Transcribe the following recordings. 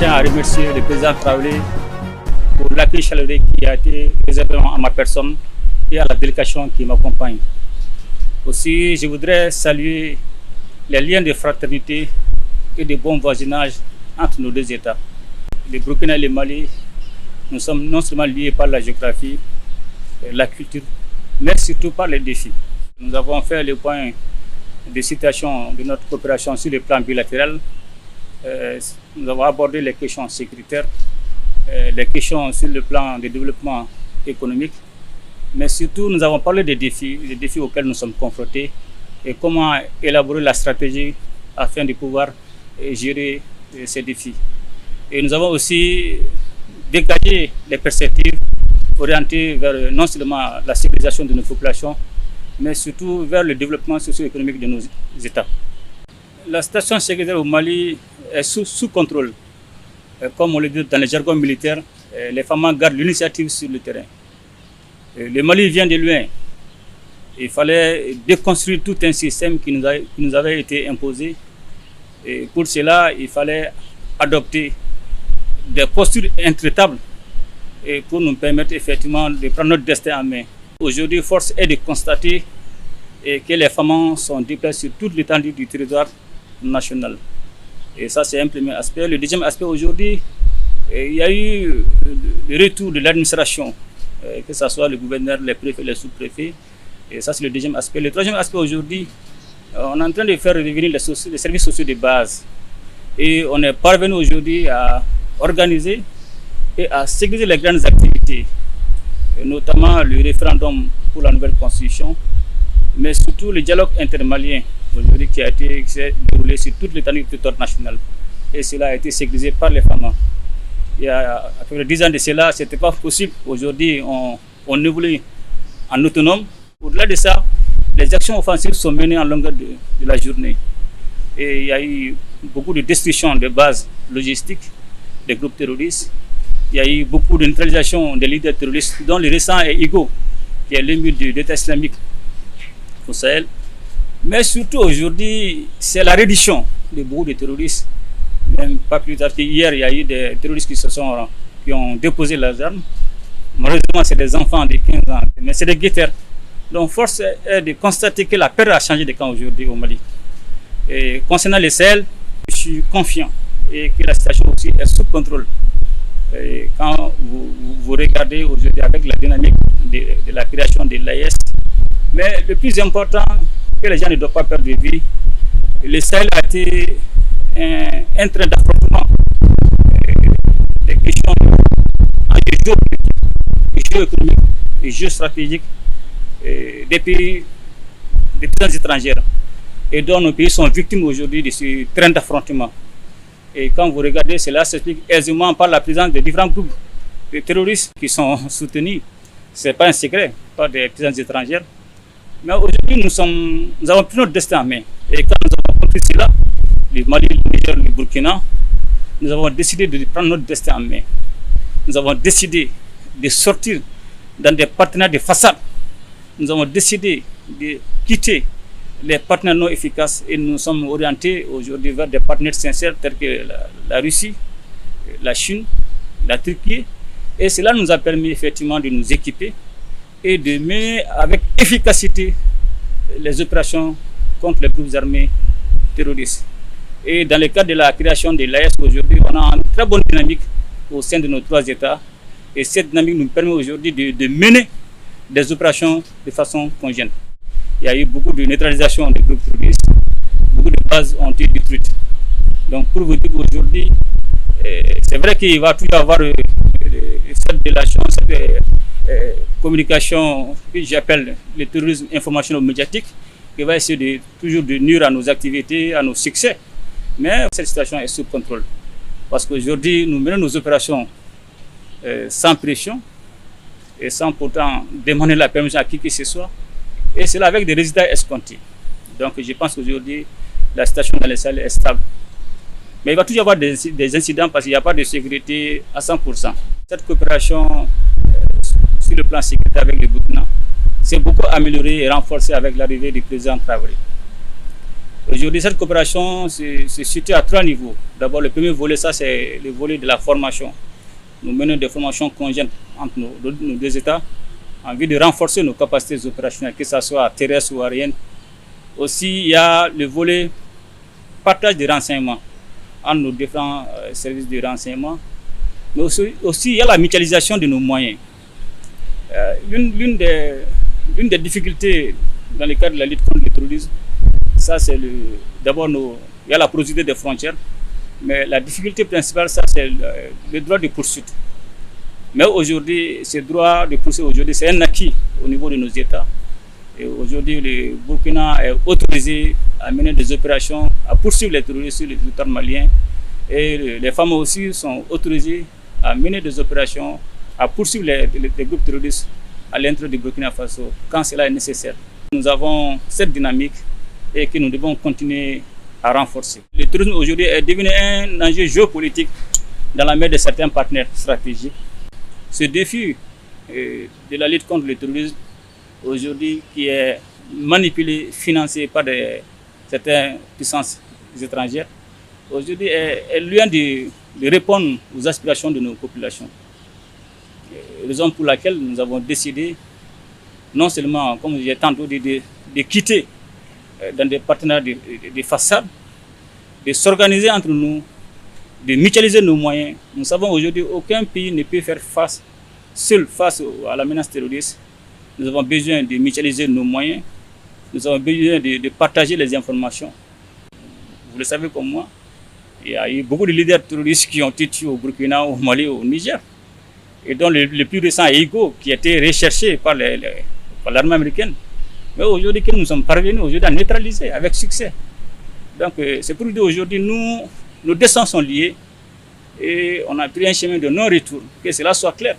tiens à remercier le président Traoré pour l'accueil chaleureux qui a été réservé à ma personne et à la délégation qui m'accompagne. Aussi, je voudrais saluer les liens de fraternité et de bon voisinage entre nos deux États. Le Burkina et le Mali, nous sommes non seulement liés par la géographie, la culture, mais surtout par les défis. Nous avons fait le point de situation de notre coopération sur le plan bilatéral. Nous avons abordé les questions sécuritaires, les questions sur le plan de développement économique, mais surtout nous avons parlé des défis auxquels nous sommes confrontés et comment élaborer la stratégie afin de pouvoir gérer ces défis. Et nous avons aussi dégagé les perspectives orientées vers non seulement la civilisation de nos populations, mais surtout vers le développement socio-économique de nos États. La situation sécuritaire au Mali est sous contrôle. Comme on le dit dans les jargons militaires, les femmes gardent l'initiative sur le terrain. Le Mali vient de loin. Il fallait déconstruire tout un système qui nous avait été imposé. Et pour cela, il fallait adopter des postures intraitables et pour nous permettre effectivement de prendre notre destin en main. Aujourd'hui, force est de constater que les femmes sont déplacées sur toute l'étendue du territoire national. Et ça, c'est un premier aspect. Le deuxième aspect, aujourd'hui, il y a eu le retour de l'administration, que ce soit le gouverneur, les préfets, les sous-préfets. Et ça, c'est le deuxième aspect. Le troisième aspect, aujourd'hui, on est en train de faire revenir les services sociaux de base. Et on est parvenu aujourd'hui à organiser et à sécuriser les grandes activités, notamment le référendum pour la nouvelle constitution, mais surtout le dialogue intermalien aujourd'hui qui s'est déroulé sur toute l'étendue du territoire national. Et cela a été sécurisé par les femmes. Il y a à peu près 10 ans de cela, ce n'était pas possible. Aujourd'hui, on évolue en autonome. Au-delà de ça, les actions offensives sont menées en longueur de la journée. Et il y a eu beaucoup de destruction de bases logistiques des groupes terroristes. Il y a eu beaucoup de neutralisation des leaders terroristes, dont le récent est Igo, qui est l'ennemi de l'État islamique au Sahel. Mais surtout aujourd'hui, c'est la reddition de beaucoup de terroristes. Même pas plus tard qu'hier, il y a eu des terroristes qui ont déposé leurs armes. Malheureusement, c'est des enfants de 15 ans, mais c'est des guetteurs. Donc, force est de constater que la paix a changé de camp aujourd'hui au Mali. Et concernant le Sahel, je suis confiant et que la situation aussi est sous contrôle. Et quand vous regardez aujourd'hui avec la dynamique de la création de l'AES, mais le plus important, que les gens ne doivent pas perdre de vue, le Sahel a été un train d'affrontement des questions géoéconomiques et géostratégiques des pays étrangères. Et dont nos pays sont victimes aujourd'hui de ce train d'affrontement. Et quand vous regardez, cela s'explique aisément par la présence de différents groupes de terroristes qui sont soutenus. Ce n'est pas un secret, par des puissances étrangères. Mais aujourd'hui, nous avons pris notre destin en main. Et quand nous avons compris cela, le Mali, le Niger, le Burkina, nous avons décidé de prendre notre destin en main. Nous avons décidé de sortir dans des partenaires de façade. Nous avons décidé de quitter les partenaires non efficaces et nous sommes orientés aujourd'hui vers des partenaires sincères tels que la Russie, la Chine, la Turquie. Et cela nous a permis effectivement de nous équiper et de mener avec efficacité les opérations contre les groupes armés terroristes. Et dans le cadre de la création de l'AES aujourd'hui, on a une très bonne dynamique au sein de nos trois États. Et cette dynamique nous permet aujourd'hui de mener des opérations de façon conjointe. Il y a eu beaucoup de neutralisation des groupes terroristes, beaucoup de bases ont été détruites. Donc pour vous dire qu'aujourd'hui, c'est vrai qu'il va toujours y avoir cette délation, cette communication que j'appelle le terrorisme informationnel-médiatique, qui va essayer toujours de nuire à nos activités, à nos succès. Mais cette situation est sous contrôle. Parce qu'aujourd'hui, nous menons nos opérations sans pression et sans pourtant demander la permission à qui que ce soit. Et cela avec des résultats escomptés. Donc je pense qu'aujourd'hui, la situation dans les Sahel est stable. Mais il va toujours y avoir des incidents parce qu'il n'y a pas de sécurité à 100%. Cette coopération sur le plan sécuritaire avec le Burkina s'est beaucoup améliorée et renforcée avec l'arrivée du président Traoré. Aujourd'hui, cette coopération se situe à 3 niveaux. D'abord, le premier volet, ça c'est le volet de la formation. Nous menons des formations conjointes entre nos deux États en vue de renforcer nos capacités opérationnelles, que ce soit terrestre ou aérienne. Aussi, il y a le volet partage de renseignements entre nos différents services de renseignement. Mais aussi, il y a la mutualisation de nos moyens. L'une des difficultés dans le cadre de la lutte contre le terrorisme, ça c'est d'abord il y a la porosité des frontières, mais la difficulté principale, ça c'est le droit de poursuite. Mais aujourd'hui, ce droit de poursuite, c'est un acquis au niveau de nos États. Et aujourd'hui, le Burkina est autorisé à mener des opérations, à poursuivre les terroristes sur le territoire malien. Et les femmes aussi sont autorisées à mener des opérations, à poursuivre les groupes terroristes à l'intérieur du Burkina Faso quand cela est nécessaire. Nous avons cette dynamique et que nous devons continuer à renforcer. Le terrorisme aujourd'hui est devenu un enjeu géopolitique dans la main de certains partenaires stratégiques. Ce défi de la lutte contre le terrorisme aujourd'hui qui est manipulé, financé par certaines puissances étrangères, aujourd'hui est loin de répondre aux aspirations de nos populations. Raison pour laquelle nous avons décidé non seulement, comme j'ai tantôt dit, de quitter dans des partenaires de façade, de s'organiser entre nous, de mutualiser nos moyens. Nous savons aujourd'hui qu'aucun pays ne peut faire face seul face à la menace terroriste. Nous avons besoin de mutualiser nos moyens, nous avons besoin de partager les informations. Vous le savez comme moi, il y a eu beaucoup de leaders terroristes qui ont été tués au Burkina, au Mali, au Niger. Et dont le plus récent est Igo, qui a été recherché par l'armée américaine. Mais aujourd'hui, nous sommes parvenus à neutraliser avec succès. Donc c'est pour dire aujourd'hui, nos destins sont liés et on a pris un chemin de non-retour, que cela soit clair.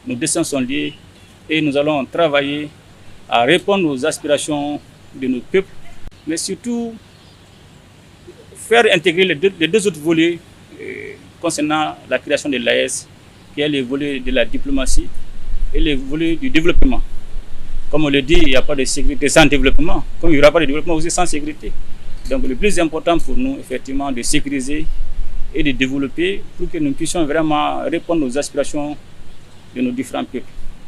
Nos destins sont liés et nous allons travailler à répondre aux aspirations de nos peuples, mais surtout faire intégrer les deux autres volets concernant la création de l'AES, qui est le volet de la diplomatie et le volet du développement. Comme on le dit, il n'y a pas de sécurité sans développement, comme il n'y aura pas de développement aussi sans sécurité. Donc le plus important pour nous, effectivement, de sécuriser et de développer pour que nous puissions vraiment répondre aux aspirations de nos différents peuples.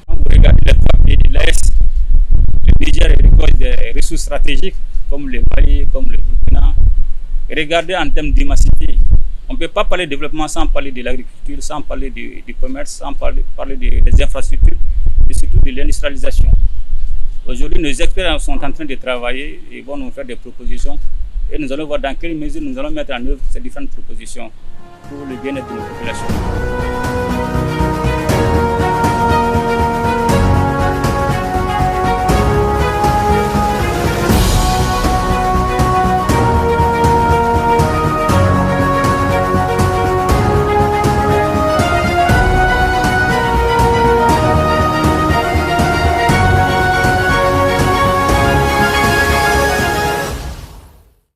Quand vous regardez les trois pays de l'Est, le Niger regorge des ressources stratégiques comme le Mali, comme le Burkina. Et regardez en termes d'immensité. On ne peut pas parler de développement sans parler de l'agriculture, sans parler du commerce, sans parler des infrastructures et surtout de l'industrialisation. Aujourd'hui, nos experts sont en train de travailler et vont nous faire des propositions. Et nous allons voir dans quelle mesure nous allons mettre en œuvre ces différentes propositions pour le bien-être de nos populations.